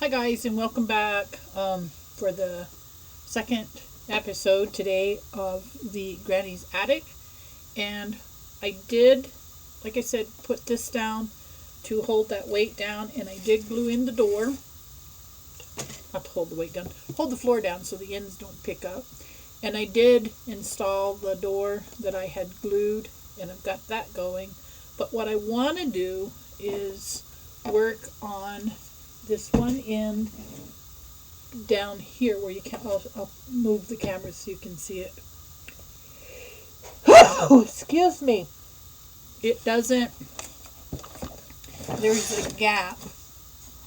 Hi guys, and welcome back for the second episode today of the Granny's Attic. And I did, like I said, put this down to hold that weight down, and I did glue in the door. Not to hold the weight down, hold the floor down so the ends don't pick up. And I did install the door that I had glued, and I've got that going. But what I want to do is work on this one end down here where you can. I'll move the camera so you can see it. Oh, excuse me. It doesn't. There's a gap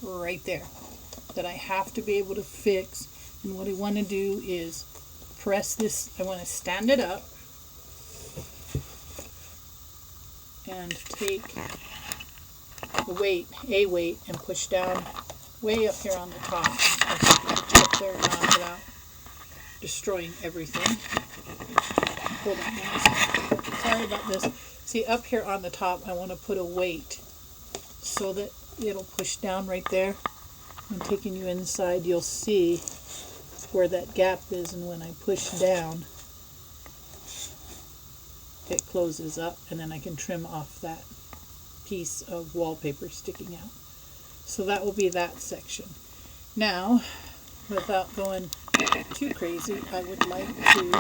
right there that I have to be able to fix. And what I want to do is press this. I want to stand it up and take the weight, and push down way up here on the top. Up there now without destroying everything. Hold on, guys. Sorry about this. See, up here on the top, I want to put a weight so that it'll push down right there. I'm taking you inside. You'll see where that gap is, and when I push down, it closes up, and then I can trim off that piece of wallpaper sticking out. So that will be that section. Now, without going too crazy, I would like to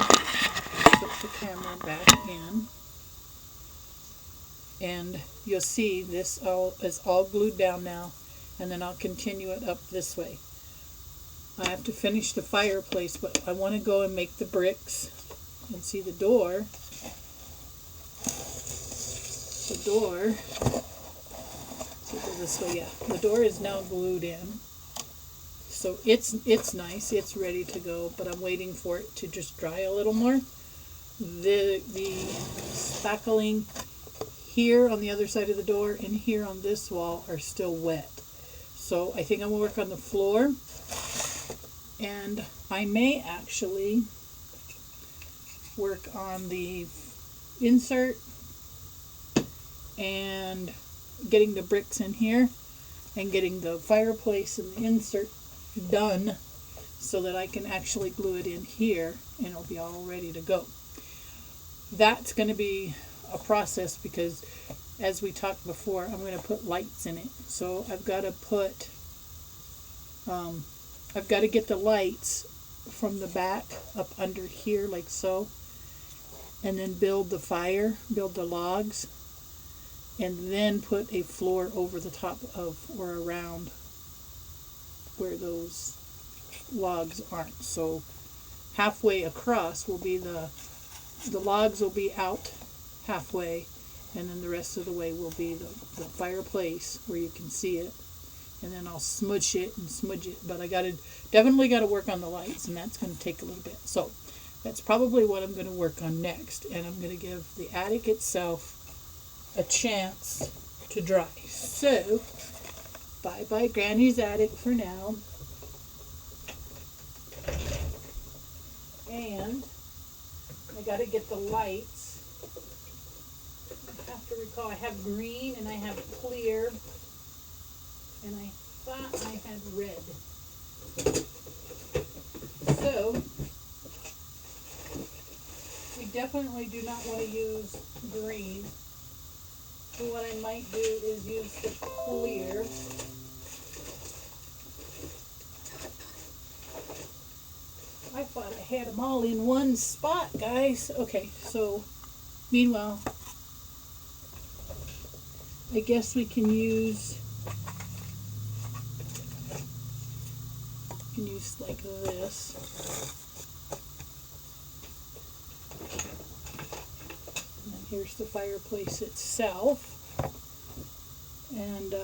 put the camera back in, and you'll see this is all glued down now, and then I'll continue it up this way. I have to finish the fireplace, but I want to go and make the bricks. And see the door. This way, yeah. The door is now glued in, so it's nice. It's ready to go, but I'm waiting for it to just dry a little more. The spackling here on the other side of the door and here on this wall are still wet, so I think I'm gonna work on the floor, and I may actually work on the insert and getting the bricks in here and getting the fireplace and the insert done so that I can actually glue it in here and it'll be all ready to go. That's going to be a process because, as we talked before, I'm going to put lights in it. So I've got to get the lights from the back up under here like so, and then build the logs, and then put a floor over the top of or around where those logs aren't. So halfway across will be the logs will be out halfway, and then the rest of the way will be the fireplace where you can see it, and then I'll smudge it, but I definitely got to work on the lights, and that's going to take a little bit. So that's probably what I'm going to work on next, and I'm going to give the attic itself a chance to dry. So bye Granny's Attic for now, and I got to get the lights. I have to recall I have green and I have clear, and I thought I had red. So we definitely do not want to use green. So what I might do is use the clear. I thought I had them all in one spot, guys. Okay, so meanwhile, I guess we can use like this. Here's the fireplace itself, and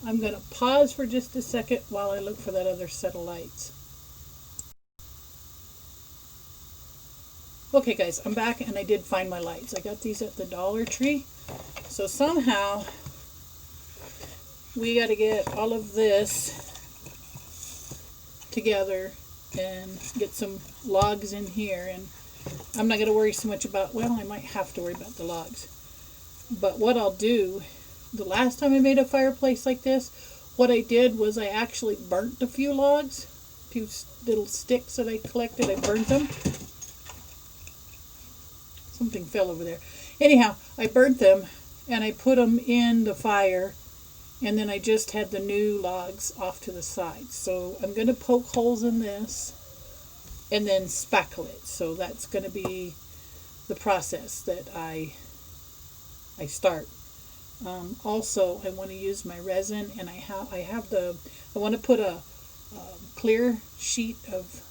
I'm going to pause for just a second while I look for that other set of lights. Okay guys, I'm back, and I did find my lights. I got these at the Dollar Tree, so somehow we got to get all of this together and get some logs in here, and I'm not going to worry so much about, well, I might have to worry about the logs. But what I'll do, the last time I made a fireplace like this What I did was I actually burnt a few logs, a few little sticks that I collected. I burnt them. Something fell over there. Anyhow, I burnt them and I put them in the fire, and then I just had the new logs off to the side. So I'm going to poke holes in this and then spackle it. So that's going to be the process that I start. Also, I want to use my resin, and I want to put a clear sheet of,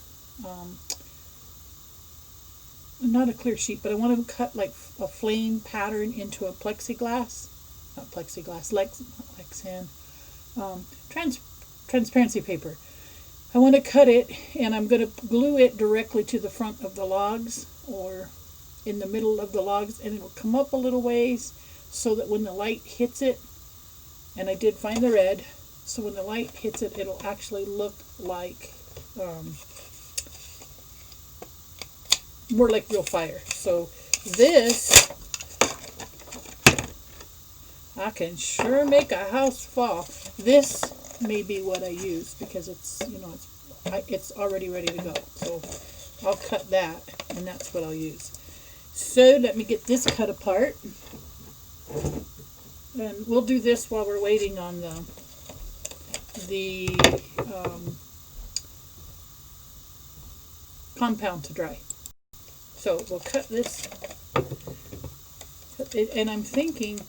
not a clear sheet, but I want to cut like a flame pattern into a plexiglass, not plexiglass, Lexan, transparency paper. I want to cut it, and I'm going to glue it directly to the front of the logs, or in the middle of the logs, and it will come up a little ways so that when the light hits it, and I did find the red, so when the light hits it, it'll actually look like more like real fire. So this, I can sure make a house fall. This may be what I use because it's, it's already ready to go. So I'll cut that, and that's what I'll use. So let me get this cut apart. And we'll do this while we're waiting on the compound to dry. So we'll cut this, and I'm thinking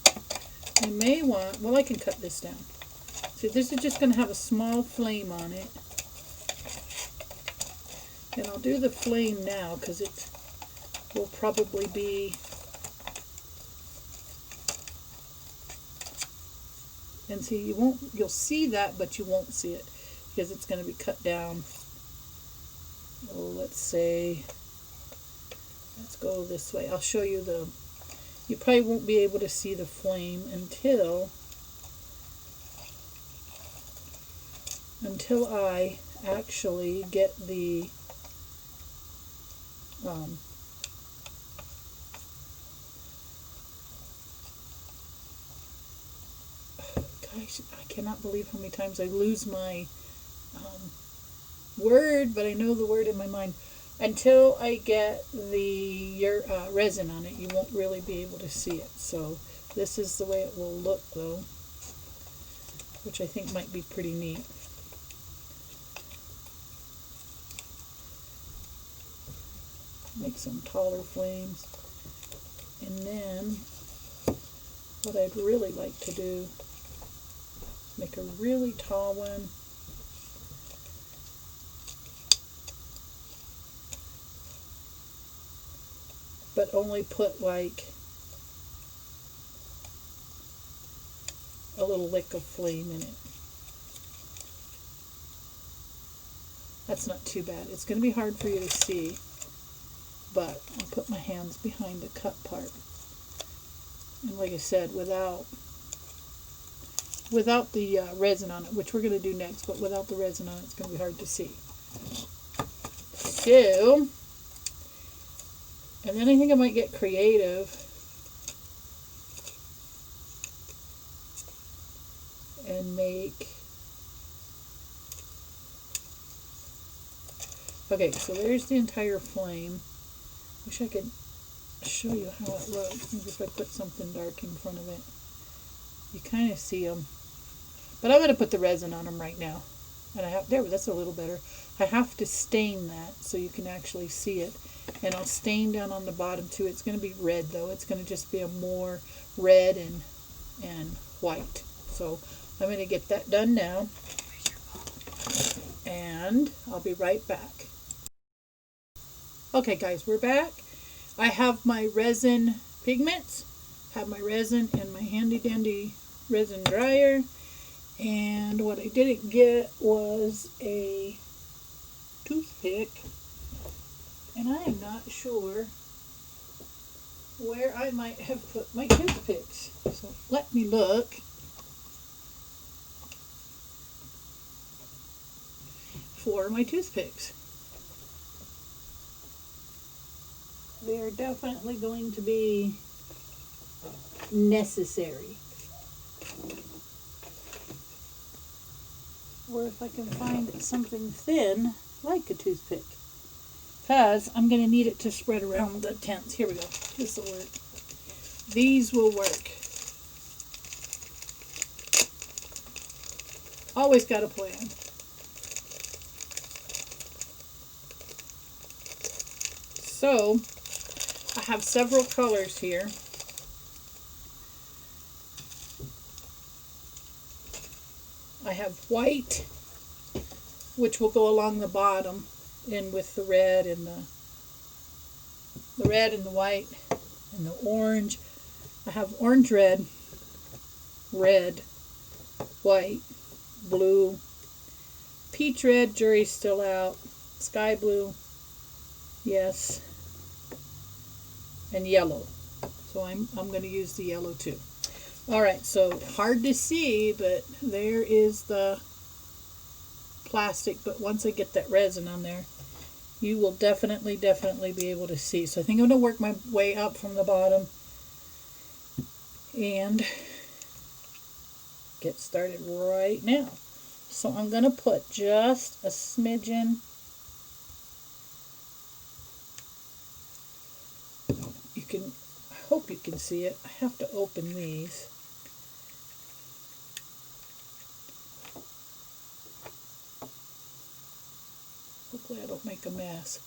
I may want, well, I can cut this down. So this is just going to have a small flame on it. And I'll do the flame now because it will probably be, and see, you'll see that, but you won't see it because it's going to be cut down. Oh, let's go this way. I'll show you you probably won't be able to see the flame until I actually get the gosh, I cannot believe how many times I lose my word, but I know the word in my mind. Until I get the resin on it, you won't really be able to see it. So this is the way it will look, though, which I think might be pretty neat. Make some taller flames. And then what I'd really like to do is make a really tall one. But only put like a little lick of flame in it. That's not too bad. It's going to be hard for you to see, but I'll put my hands behind the cut part. And like I said, without the resin on it, which we're going to do next, but without the resin on it, it's going to be hard to see. So, and then I think I might get creative and make, okay, so there's the entire flame. Wish I could show you how it looks. Maybe if I put something dark in front of it. You kind of see them. But I'm going to put the resin on them right now. And that's a little better. I have to stain that so you can actually see it. And I'll stain down on the bottom too. It's going to be red though. It's going to just be a more red and white. So I'm going to get that done now. And I'll be right back. Okay guys, we're back. I have my resin pigments, have my resin and my handy dandy resin dryer. And what I didn't get was a toothpick. And I am not sure where I might have put my toothpicks. So let me look. For my toothpicks. They are definitely going to be necessary. or if I can find something thin like a toothpick, because I'm going to need it to spread around the tents. Here we go. This will work. These will work. Always got a plan. So, I have several colors here. I have white, which will go along the bottom, and with the red and the red and the white and the orange. I have orange red, red, white, blue, peach red, jury's still out, sky blue, yes, and yellow. So I'm going to use the yellow too. Alright, so hard to see, but there is the plastic, but once I get that resin on there, you will definitely be able to see. So I think I'm going to work my way up from the bottom and get started right now. So I'm going to put just a smidgen. You can, I hope you can see it. I have to open these. Hopefully I don't make a mess.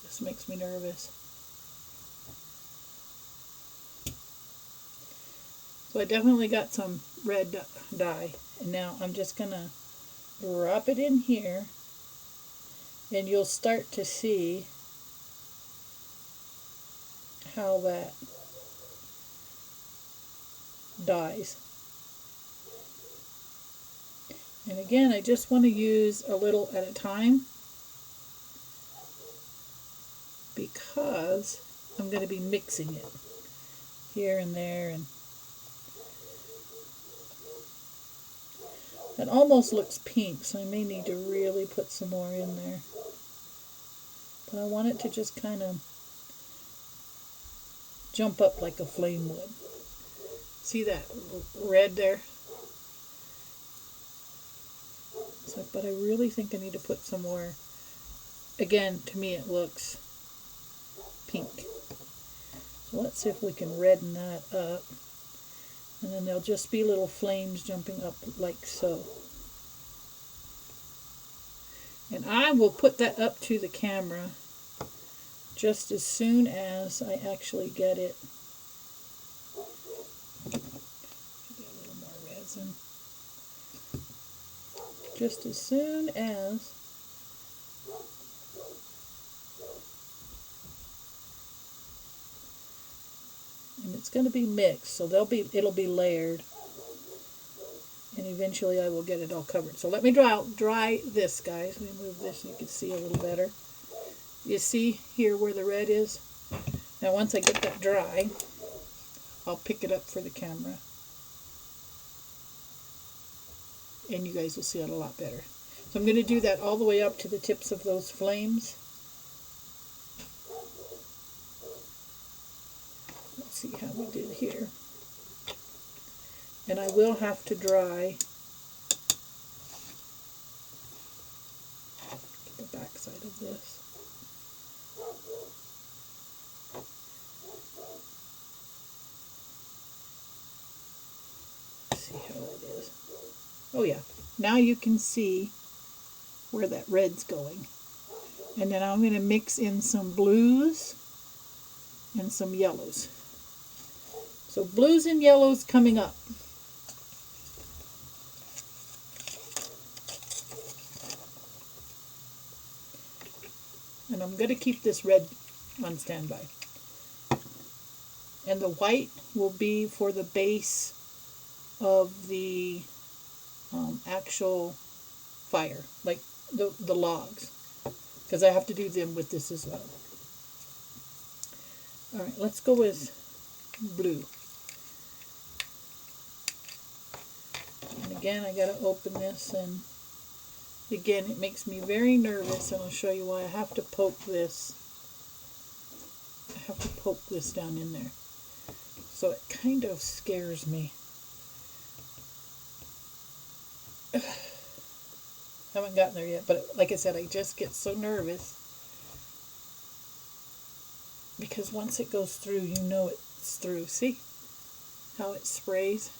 This makes me nervous. So I definitely got some red dye. And now I'm just going to drop it in here. And you'll start to see how that dyes. And again, I just want to use a little at a time because I'm going to be mixing it here and there, and it almost looks pink, so I may need to really put some more in there. But I want it to just kind of jump up like a flame would. See that red there? So, but I really think I need to put some more. Again, to me it looks pink. So let's see if we can redden that up. And then there'll just be little flames jumping up like so. And I will put that up to the camera just as soon as I actually get it. Maybe a little more resin. Just as soon as and it's going to be mixed, so it'll be layered, and eventually I will get it all covered. So let me dry this, guys. Let me move this so you can see a little better. You see here where the red is? Now once I get that dry, I'll pick it up for the camera, and you guys will see it a lot better. So I'm going to do that all the way up to the tips of those flames. Let's see how we did here. And I will have to dry the back side of this. Let's see how it is. Oh yeah, now you can see where that red's going. And then I'm going to mix in some blues and some yellows. So blues and yellows coming up. And I'm going to keep this red on standby. And the white will be for the base of the actual fire, like the logs, because I have to do them with this as well. Alright, let's go with blue. And again, I got to open this, and again, it makes me very nervous, and I'll show you why. I have to poke this. I have to poke this down in there. So it kind of scares me. Haven't gotten there yet, but like I said, I just get so nervous because once it goes through, you know it's through. See how it sprays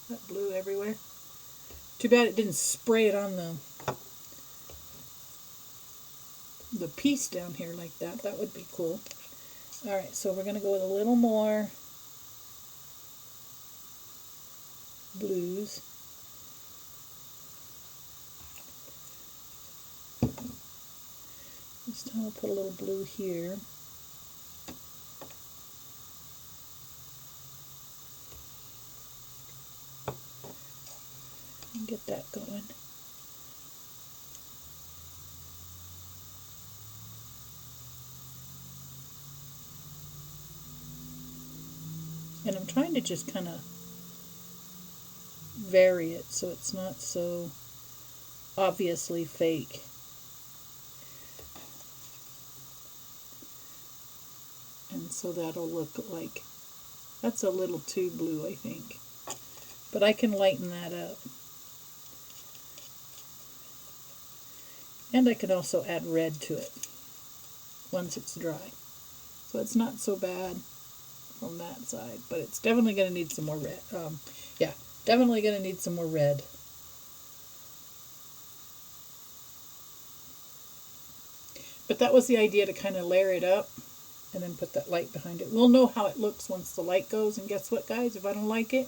that blue everywhere? Too bad it didn't spray it on the piece down here like that. That would be cool. Alright, so we're going to go with a little more blues. This time we'll put a little blue here. And get that going. And I'm trying to just kind of vary it so it's not so obviously fake. And so that'll look like, that's a little too blue, I think. But I can lighten that up. And I can also add red to it once it's dry. So it's not so bad from that side, but it's definitely going to need some more red. Yeah, definitely going to need some more red. But that was the idea, to kind of layer it up and then put that light behind it. We'll know how it looks once the light goes, and guess what, guys? If I don't like it,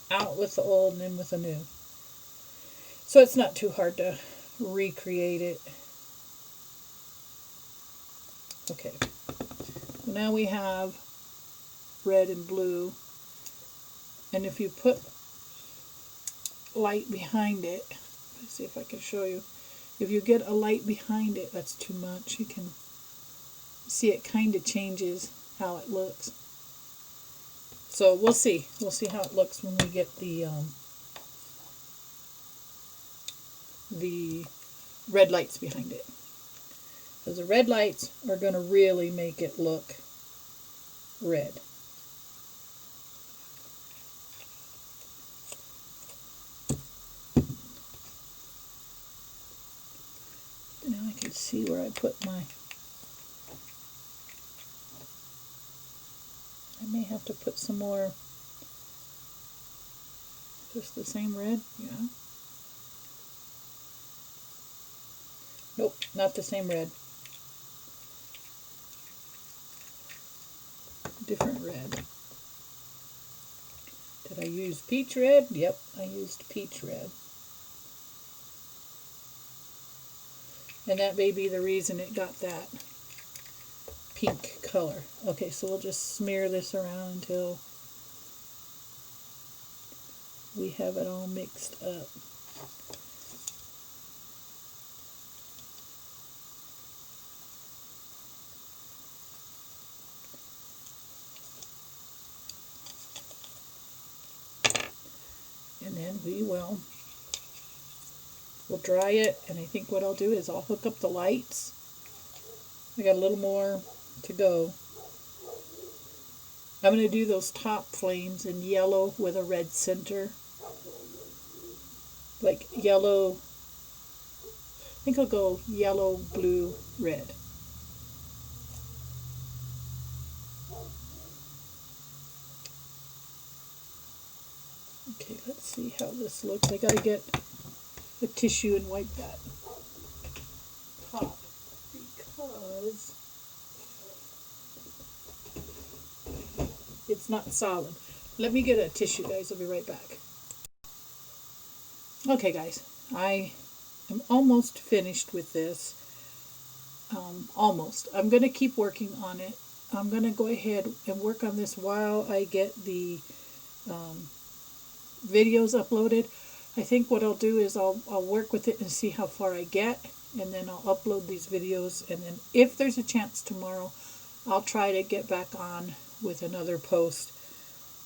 out with the old and in with the new. So it's not too hard to recreate it. Okay, now we have red and blue, and if you put light behind it, let's see if I can show you. If you get a light behind it, that's too much. You can see it kind of changes how it looks. So we'll see. We'll see how it looks when we get the red lights behind it. Because the red lights are going to really make it look red. Now I can see where I put my... I may have to put some more, just the same red, yeah. Nope, not the same red. Different red. Did I use peach red? Yep, I used peach red. And that may be the reason it got that pink color. Okay, so we'll just smear this around until we have it all mixed up. And then we'll dry it, and I think what I'll do is I'll hook up the lights. I got a little more to go. I'm going to do those top flames in yellow with a red center. Like yellow, I think I'll go yellow, blue, red. Okay, let's see how this looks. I got to get a tissue and wipe that top because it's not solid. Let me get a tissue, guys. I'll be right back. Okay, guys, I am almost finished with this. Almost. I'm going to keep working on it. I'm going to go ahead and work on this while I get the videos uploaded. I think what I'll do is I'll work with it and see how far I get, and then I'll upload these videos, and then if there's a chance tomorrow, I'll try to get back on with another post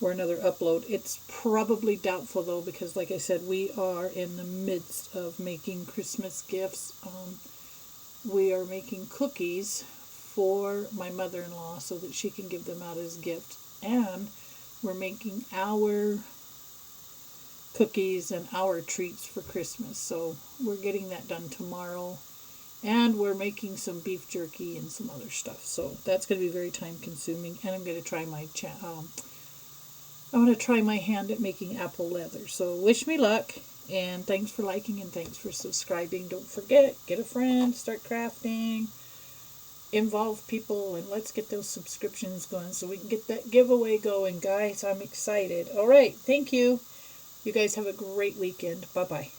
or another upload. It's probably doubtful though, because like I said, we are in the midst of making Christmas gifts. We are making cookies for my mother-in-law so that she can give them out as gift, and we're making our cookies and our treats for Christmas. So we're getting that done tomorrow. And we're making some beef jerky and some other stuff. So that's going to be very time consuming. And I'm going to try I want to try my hand at making apple leather. So wish me luck. And thanks for liking and thanks for subscribing. Don't forget, get a friend, start crafting, involve people, and let's get those subscriptions going so we can get that giveaway going, guys. I'm excited. All right. Thank you. You guys have a great weekend. Bye-bye.